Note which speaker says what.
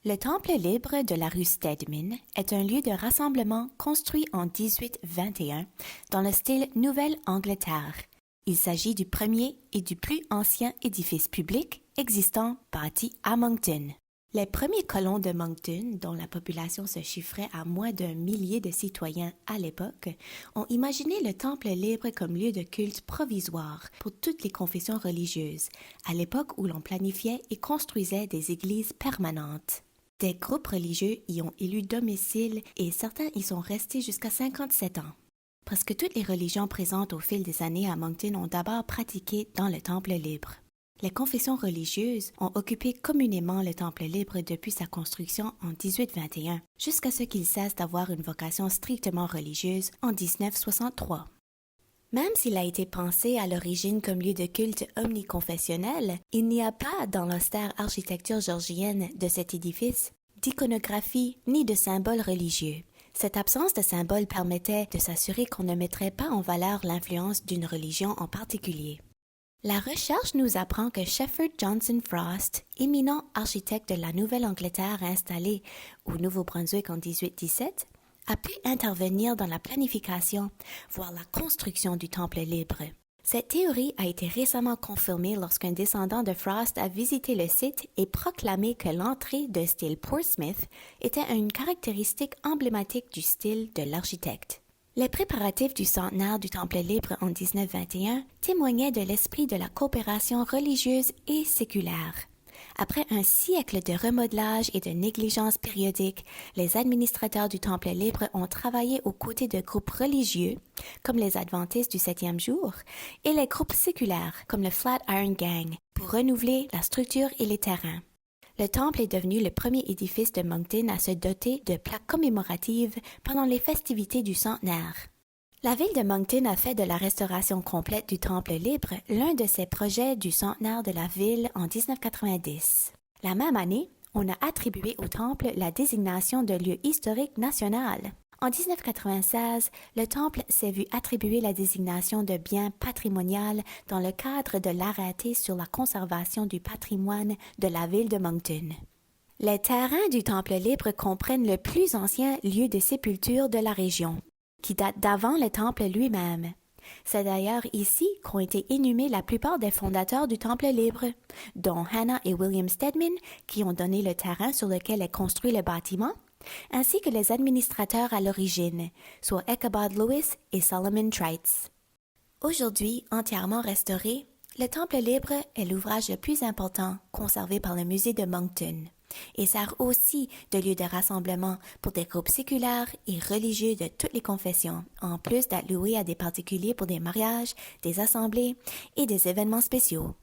Speaker 1: Le Temple libre de la rue Stedman est un lieu de rassemblement construit en 1821 dans le style Nouvelle-Angleterre. Il s'agit du premier et du plus ancien édifice public existant bâti à Moncton. Les premiers colons de Moncton, dont la population se chiffrait à moins d'un millier de citoyens à l'époque, ont imaginé le Temple libre comme lieu de culte provisoire pour toutes les confessions religieuses, à l'époque où l'on planifiait et construisait des églises permanentes. Des groupes religieux y ont élu domicile et certains y sont restés jusqu'à 57 ans. Presque toutes les religions présentes au fil des années à Moncton ont d'abord pratiqué dans le Temple libre. Les confessions religieuses ont occupé communément le Temple libre depuis sa construction en 1821, jusqu'à ce qu'il cesse d'avoir une vocation strictement religieuse en 1963. Même s'il a été pensé à l'origine comme lieu de culte omniconfessionnel, il n'y a pas dans l'austère architecture georgienne de cet édifice d'iconographie ni de symboles religieux. Cette absence de symboles permettait de s'assurer qu'on ne mettrait pas en valeur l'influence d'une religion en particulier. La recherche nous apprend que Shepherd Johnson Frost, éminent architecte de la Nouvelle-Angleterre installé au Nouveau-Brunswick en 1817, a pu intervenir dans la planification, voire la construction du Temple libre. Cette théorie a été récemment confirmée lorsqu'un descendant de Frost a visité le site et proclamé que l'entrée de style Portsmouth était une caractéristique emblématique du style de l'architecte. Les préparatifs du centenaire du Temple libre en 1921 témoignaient de l'esprit de la coopération religieuse et séculaire. Après un siècle de remodelage et de négligence périodique, les administrateurs du Temple libre ont travaillé aux côtés de groupes religieux, comme les Adventistes du septième jour, et les groupes séculaires, comme le Flatiron Gang, pour renouveler la structure et les terrains. Le temple est devenu le premier édifice de Moncton à se doter de plaques commémoratives pendant les festivités du centenaire. La ville de Moncton a fait de la restauration complète du Temple libre l'un de ses projets du centenaire de la ville en 1990. La même année, on a attribué au temple la désignation de lieu historique national. En 1996, le temple s'est vu attribuer la désignation de bien patrimonial dans le cadre de l'arrêté sur la conservation du patrimoine de la ville de Moncton. Les terrains du Temple libre comprennent le plus ancien lieu de sépulture de la région, qui date d'avant le temple lui-même. C'est d'ailleurs ici qu'ont été inhumés la plupart des fondateurs du Temple libre, dont Hannah et William Stedman, qui ont donné le terrain sur lequel est construit le bâtiment, ainsi que les administrateurs à l'origine, soit Ichabod Lewis et Solomon Trites. Aujourd'hui entièrement restauré, le Temple libre est l'ouvrage le plus important conservé par le musée de Moncton et sert aussi de lieu de rassemblement pour des groupes séculaires et religieux de toutes les confessions, en plus d'être loué à des particuliers pour des mariages, des assemblées et des événements spéciaux.